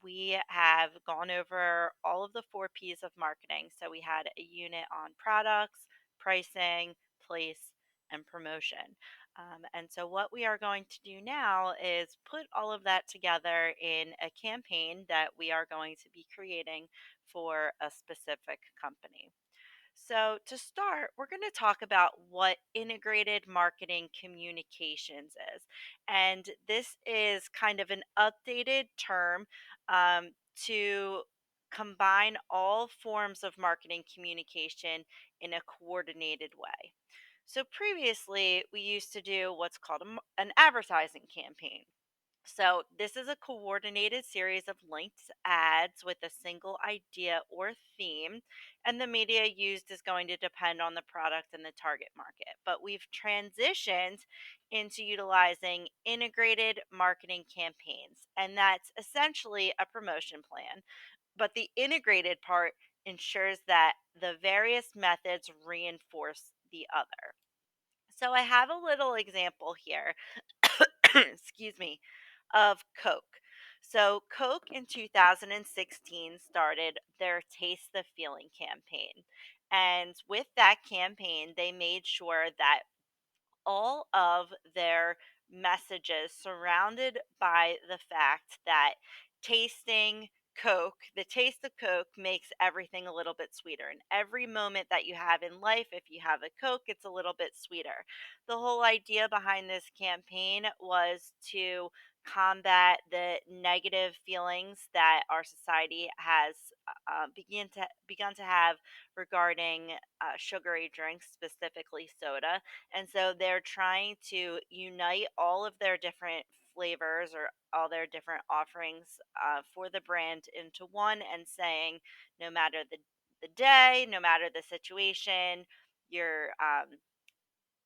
we have gone over all of the four P's of marketing. So we had a unit on products, pricing, place, and promotion. And so, what we are going to do now is put all of that together in a campaign that we are going to be creating for a specific company. So, to start, we're going to talk about what integrated marketing communications is. And this is kind of an updated term to combine all forms of marketing communication in a coordinated way. So, previously, we used to do what's called an advertising campaign. So, this is a coordinated series of linked ads with a single idea or theme, and the media used is going to depend on the product and the target market. But we've transitioned into utilizing integrated marketing campaigns, and that's essentially a promotion plan. But the integrated part ensures that the various methods reinforce the other. So, I have a little example here excuse me, of Coke. So, Coke in 2016 started their Taste the Feeling campaign. And with that campaign, they made sure that all of their messages surrounded by the fact that tasting Coke, the taste of Coke makes everything a little bit sweeter. And every moment that you have in life, if you have a Coke, it's a little bit sweeter. The whole idea behind this campaign was to combat the negative feelings that our society has begun to have regarding sugary drinks, specifically soda. And so they're trying to unite all of their different flavors or all their different offerings for the brand into one and saying no matter the day, no matter the situation, you're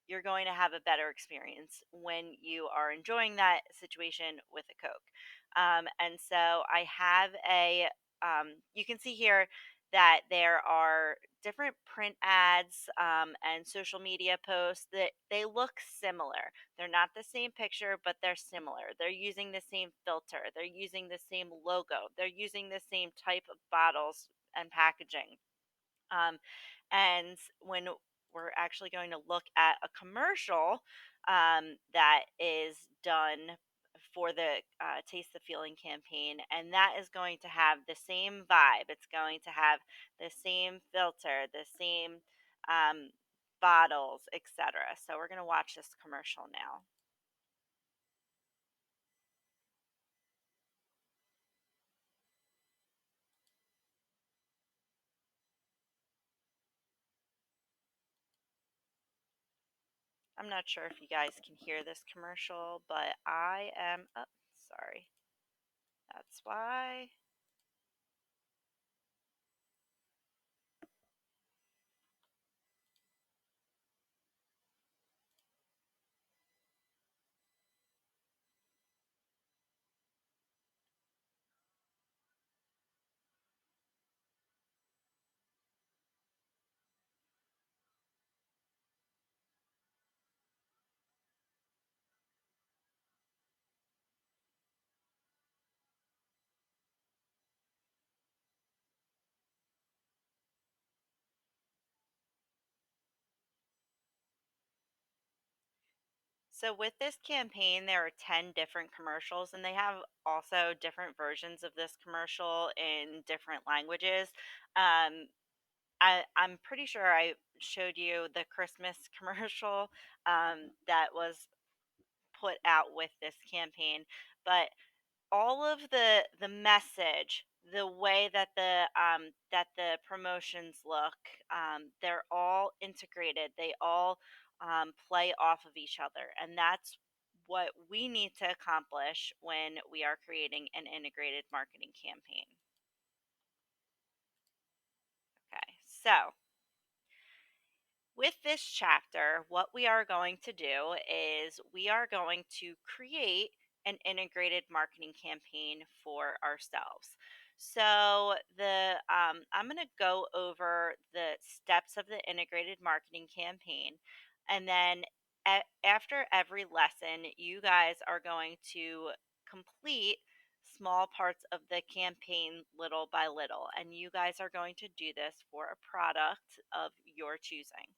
you're going to have a better experience when you are enjoying that situation with a Coke. And so I have you can see here that there are different print ads and social media posts that they look similar. They're not the same picture, but they're similar. They're using the same filter, they're using the same logo, they're using the same type of bottles and packaging. Um, and when we're actually going to look at a commercial that is done for the Taste the Feeling campaign, and that is going to have the same vibe. It's going to have the same filter, the same um, bottles, etc. So we're going to watch this commercial now. I'm not sure if you guys can hear this commercial, but I am. Oh, sorry. That's why. So with this campaign, there are 10 different commercials, and they have also different versions of this commercial in different languages. Um, I'm pretty sure I showed you the Christmas commercial that was put out with this campaign, but all of the message, the way that the promotions look, they're all integrated. They all play off of each other, and that's what we need to accomplish when we are creating an integrated marketing campaign. Okay, so with this chapter, what we are going to do is we are going to create an integrated marketing campaign for ourselves. So I'm going to go over the steps of the integrated marketing campaign, and then after every lesson, you guys are going to complete small parts of the campaign little by little. And you guys are going to do this for a product of your choosing.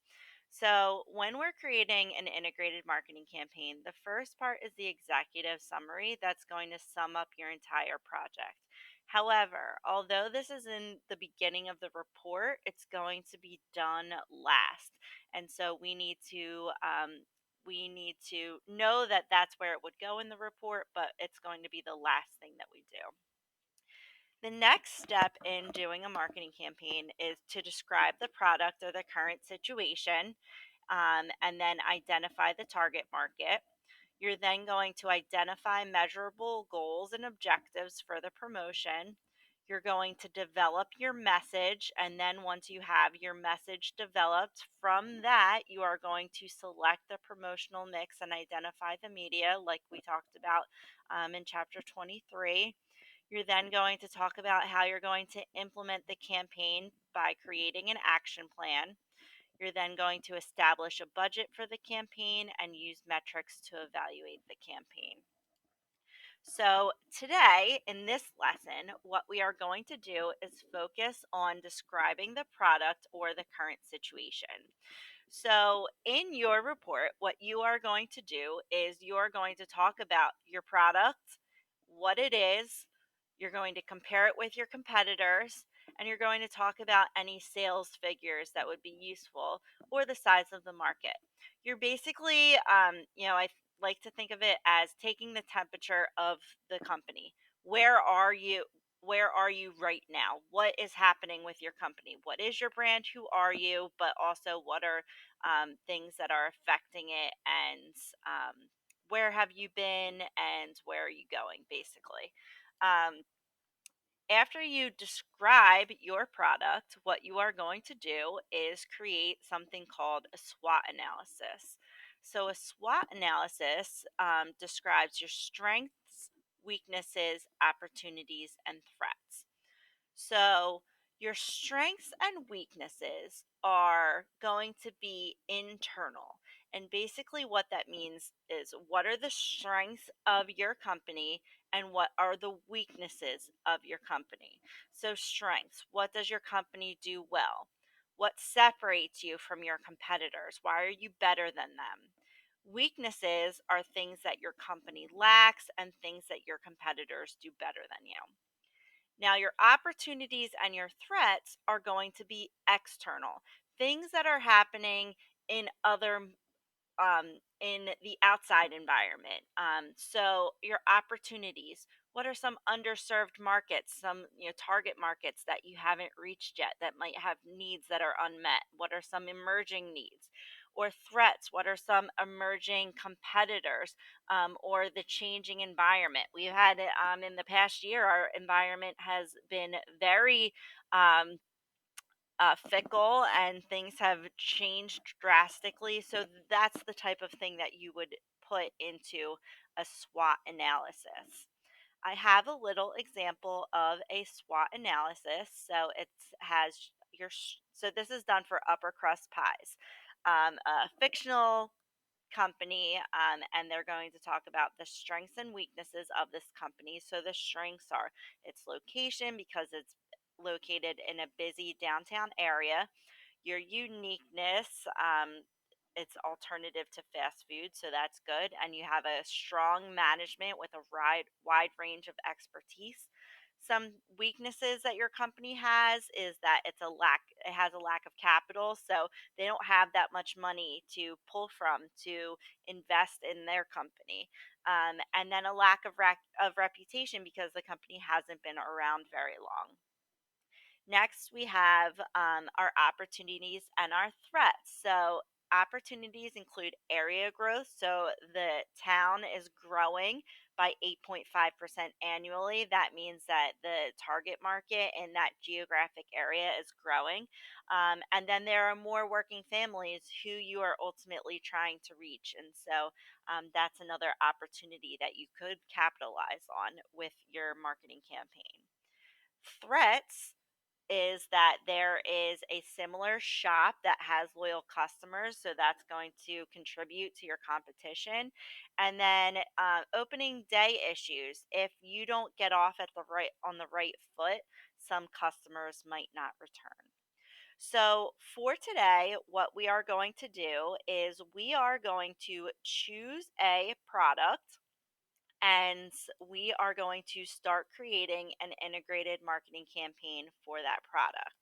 So, when we're creating an integrated marketing campaign, the first part is the executive summary that's going to sum up your entire project. However, although this is in the beginning of the report, it's going to be done last. And so we need to know that that's where it would go in the report, but it's going to be the last thing that we do. The next step in doing a marketing campaign is to describe the product or the current situation, and then identify the target market. You're then going to identify measurable goals and objectives for the promotion. You're going to develop your message, and then once you have your message developed, from that, you are going to select the promotional mix and identify the media, like we talked about in chapter 23. You're then going to talk about how you're going to implement the campaign by creating an action plan. You're then going to establish a budget for the campaign and use metrics to evaluate the campaign. So, today in this lesson, what we are going to do is focus on describing the product or the current situation. So, in your report, what you are going to do is you are going to talk about your product, what it is, you're going to compare it with your competitors, and you're going to talk about any sales figures that would be useful or the size of the market. You're basically, I like to think of it as taking the temperature of the company. Where are you? Where are you right now? What is happening with your company? What is your brand? Who are you? But also, what are things that are affecting it, and where have you been, and where are you going, basically. Um, After you describe your product, what you are going to do is create something called a SWOT analysis. So, a SWOT analysis describes your strengths, weaknesses, opportunities, and threats. So, your strengths and weaknesses are going to be internal. And basically, what that means is what are the strengths of your company and what are the weaknesses of your company? So, strengths, what does your company do well? What separates you from your competitors? Why are you better than them? Weaknesses are things that your company lacks and things that your competitors do better than you. Now, your opportunities and your threats are going to be external, things that are happening in in the outside environment. So, your opportunities. What are some underserved markets, some target markets that you haven't reached yet that might have needs that are unmet? What are some emerging needs? Or threats? What are some emerging competitors, or the changing environment? We've had in the past year, our environment has been very um, fickle and things have changed drastically. So that's the type of thing that you would put into a SWOT analysis. I have a little example of a SWOT analysis. So it has so this is done for upper crust pies, a fictional company, and they're going to talk about the strengths and weaknesses of this company. So the strengths are its location because it's located in a busy downtown area, your uniqueness. It's alternative to fast food, so that's good. And you have a strong management with a wide range of expertise. Some weaknesses that your company has is that it has a lack of capital, so they don't have that much money to pull from to invest in their company. And then a lack of of reputation because the company hasn't been around very long. Next, we have our opportunities and our threats. So, opportunities include area growth. So, the town is growing by 8.5% annually. That means that the target market in that geographic area is growing. And then there are more working families who you are ultimately trying to reach. And so, that's another opportunity that you could capitalize on with your marketing campaign. Threats is that there is a similar shop that has loyal customers, so that's going to contribute to your competition. And then opening day issues. If you don't get off at the right on the right foot, some customers might not return. So, for today, what we are going to do is we are going to choose a product and we are going to start creating an integrated marketing campaign for that product.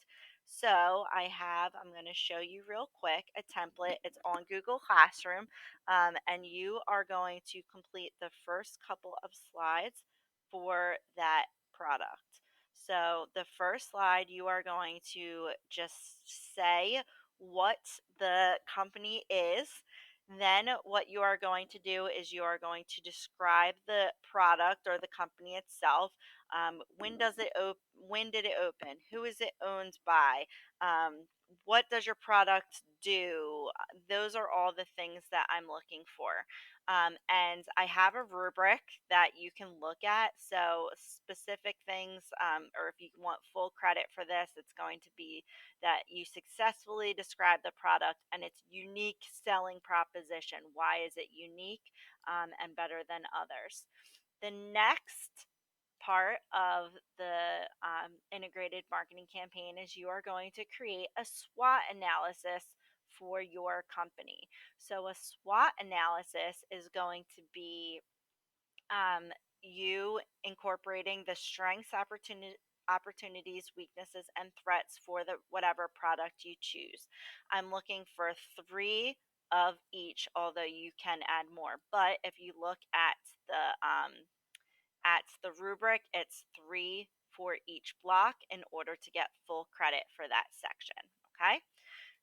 So, I'm going to show you real quick a template. It's on Google Classroom, and you are going to complete the first couple of slides for that product. So, the first slide, you are going to just say what the company is. Then, what you are going to do is you are going to describe the product or the company itself. When did it open? Who is it owned by? What does your product do? Those are all the things that I'm looking for. And I have a rubric that you can look at. So, specific things, or if you want full credit for this, it's going to be that you successfully describe the product and its unique selling proposition. Why is it unique and better than others? The next part of the integrated marketing campaign is you are going to create a SWOT analysis for your company. So, a SWOT analysis is going to be um, you incorporating the strengths, opportunities, weaknesses, and threats for the whatever product you choose. I'm looking for three of each, although you can add more. But if you look at the rubric, it's three for each block in order to get full credit for that section. Okay.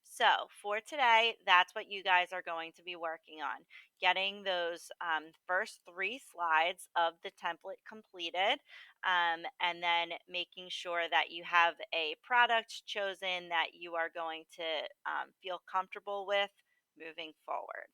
So, for today, that's what you guys are going to be working on, getting those first three slides of the template completed, and then making sure that you have a product chosen that you are going to feel comfortable with moving forward.